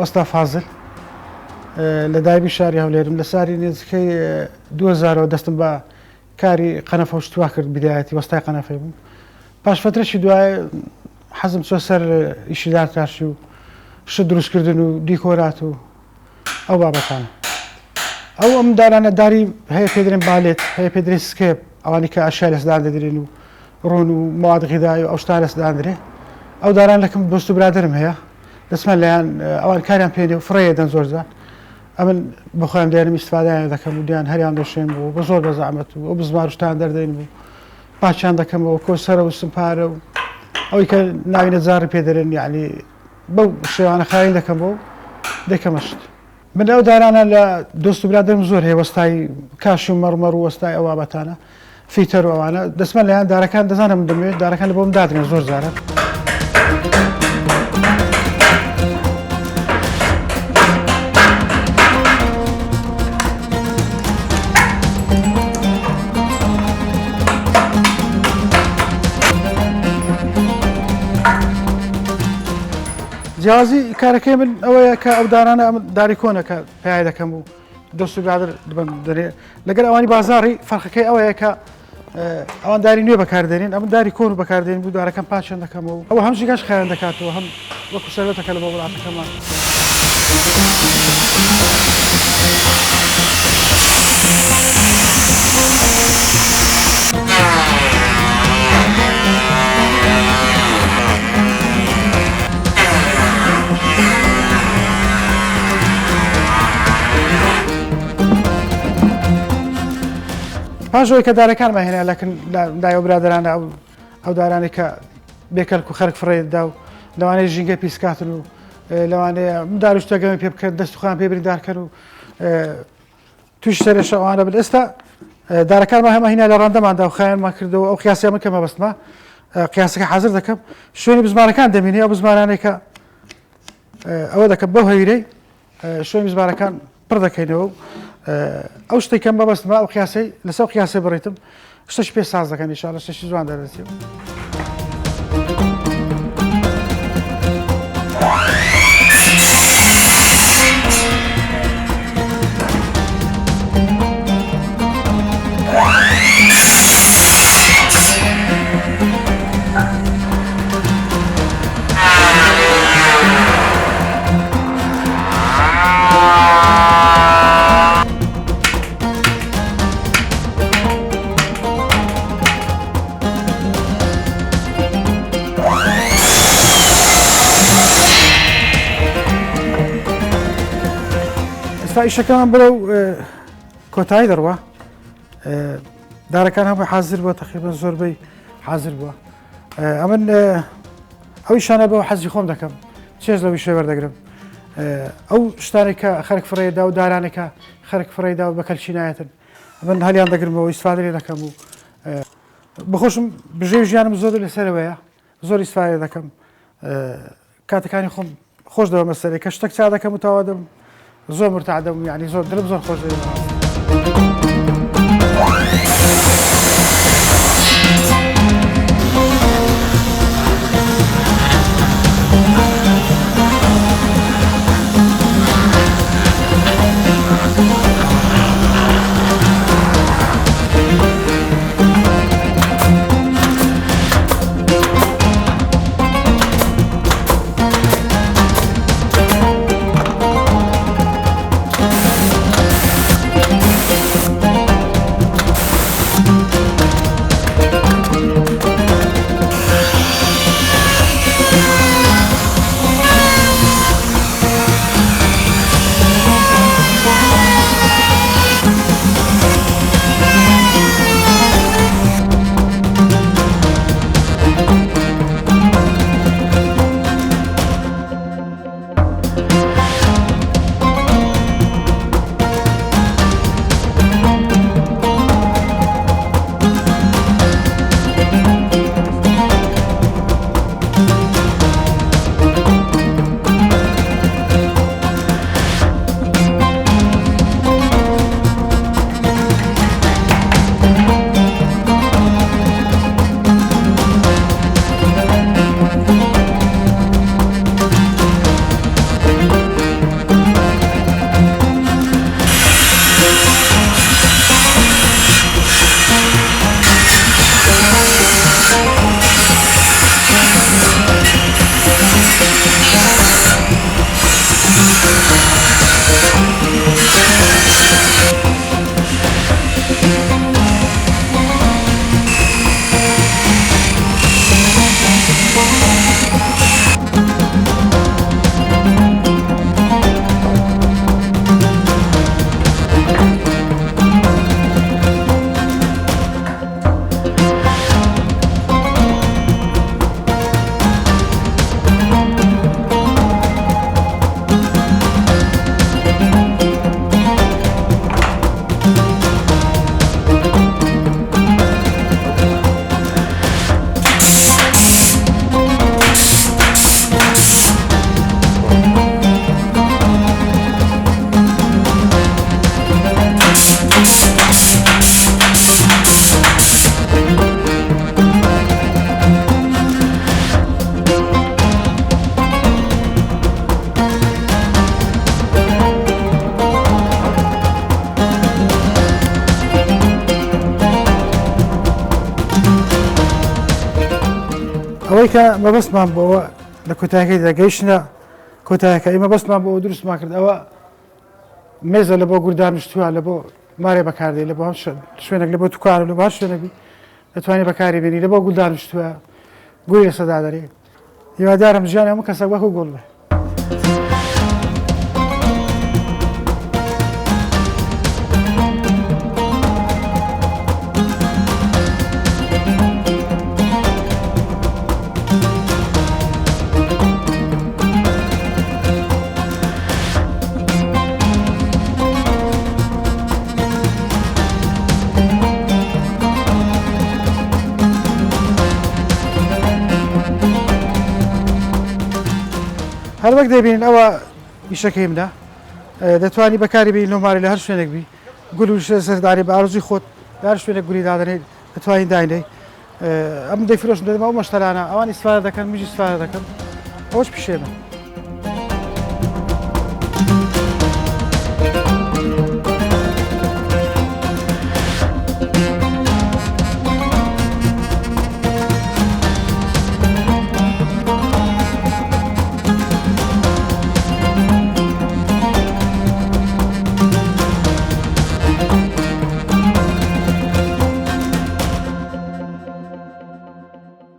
وەستا فازل لە دایبی شاری هەولێرم لە ساری نزیکەی 2000 دەستم بە کاری قەنەفە و شتوا کرد بیدایەتی وەستای قەنەفەی بووم پاش فترەشی دوای حەزم چۆ سەر ئیشی دارتاشی و شت دروستکردن و دیکۆرات و ئەو بابەتانە ئەو ئەم دارانە داری هەیە پێدرێن بالێت هەیە پێدرێن سکێپ ئەوانی کە ئاشیا لەسدان دەدرێن و ڕۆن و مواد غیدای و ئەو شتا لەسدان درێ ئەو داران لەکەم دۆست و برادرم هەیە دەسمە لەیان ئەوان کاریان پێێ و فڕەیەدەن زۆرجار ئەمن بخۆیان دێنم ئیسفادایان دەکەم و دییان هەریان دەشێن بوو بە زۆر بەزەحمەت و ئەو بزمارشتان دەردەین بوو پاچیان دەکەمەوە کۆسەرە و سمپارە و ئەوەی کە ناوی نەجاری پێدەرێن یعنی بەو شێوانە خاین دەکەم بۆ دەکەمەشت من ئەو دارانە لە دۆست و برادرم زۆر هەیە وەستای کاش و مەڕمەڕ و وەستای ئەو بابەتانە فیتەر و ئەوانە دەسمە لەیان دارەکان دەزانم دەمێت دارەکان لە بۆم دادرێن زۆر جارە جیازی کارەکەی من ئەوەیە کە ئەو دارانە ئەم داری کۆنەکە پێای دەکەم و دەست و برادر دەرێ لەگەر ئەوانی بازاڕی فەرقەکەی ئەوەیە کە ئەوان داری نوێ بەکاردێنین ئەم داری کۆن و بەکاردێن بوو دارەکەم پاچەند دەکەمەوە ئەوە هەمشی گەش خیان دەکاتەوە هەم وەکو سەرەتەکە لە بۆ وڵاتەکەمان پاشەوەی کە دارەکانمان هێنا لەکن لای ئەو برادرانە ئەو دارانی کە بێکەلک و خەرک فڕێدا و لەوانەیە ژینگە پیسکاتن و لەوانەیە داروشتەگەمی پێ بکەن دەستخوان پێ بریندارکەن و توش سەرێشە ئەوانە بن ئێستا دارەکانمان هەمە هینا لە ڕاندەماندا و خایانمان کردەوە ئەو قیاسی من کە مەبەستمە قیاسەکە حەزر دەکەم شوێنی بزمارەکان دەبینێ ئەو بزمارانەی کە ئەوە دەکەم بەو هەیرەی شوێنی بزمارەکان پڕ دەکەینەوە ئەو شتێکم بەبەستمە ئەو قیاسی لەسەر قیاسی بڕیتم شتێکی پێ ساز دەکەن ئینشاڵڵا شتێکی جوان دەردەچێت ئیشەکەمان بەرەو کۆتایی دەڕوە دارەکان هەمووی حازر بووە تەقریبەن زۆربەی حازر بووە ئەمن ئەو شانە بەوە حەزی خۆم دەکەم چێژ لەوی شێ وەردەگرم ئەو شتانی کە خەرک فڕێدا و دارانێکە خەرک فڕێدا و بەکەلچی نایەتن من هەلیان دەگرمەوە ئیسفادەی دەکەم و بخۆشم بژێ ژیانم زۆر لەسەرەوەیە زۆر ئیسفادە دەکەم کاتەکانی خۆم خۆش دەوە مەسەرێک کە شتێک چا دەکەم و تاوا دەم زۆر مرتعدەم یعنی زۆر دڵم زۆر خۆش دەوێت ئەوەیکە مەبەستمان بۆەوە لە کۆتاییەکەیدا گەیشتە کۆتاییەکە ئێمە بەستمان بۆ دروستمان کرد ئەوە مێزە لە بۆ گوردانشتووە لە بۆ مارێ بەکاردێ لە بۆ شوێنێک لە بۆ توکار لە باش شوێنەبی دەتوانێت بەکاری بێنی لە بۆ گوردانشتووە گوێ سەدا دەرێت هیوادارم ژیان هەموو کەسە وەکو گوڵ بێ. هەر وەک دەبینن ئەوە ئیشەکەیمدا دەتوانی بەکاری بێنی لۆماری لە هەر شوێنێک بی گول و سەرداری بە ئارزوی خۆت لە هەر شوێنێک گولی دادەنێت دەتوانین داینەی ئەم دەیفرۆشم دەدەم ئەو مەشتەرانە ئەوان ئیسفادە دەکەن میژ ئیسفادە دەکەن ئەوەش پیشێنە.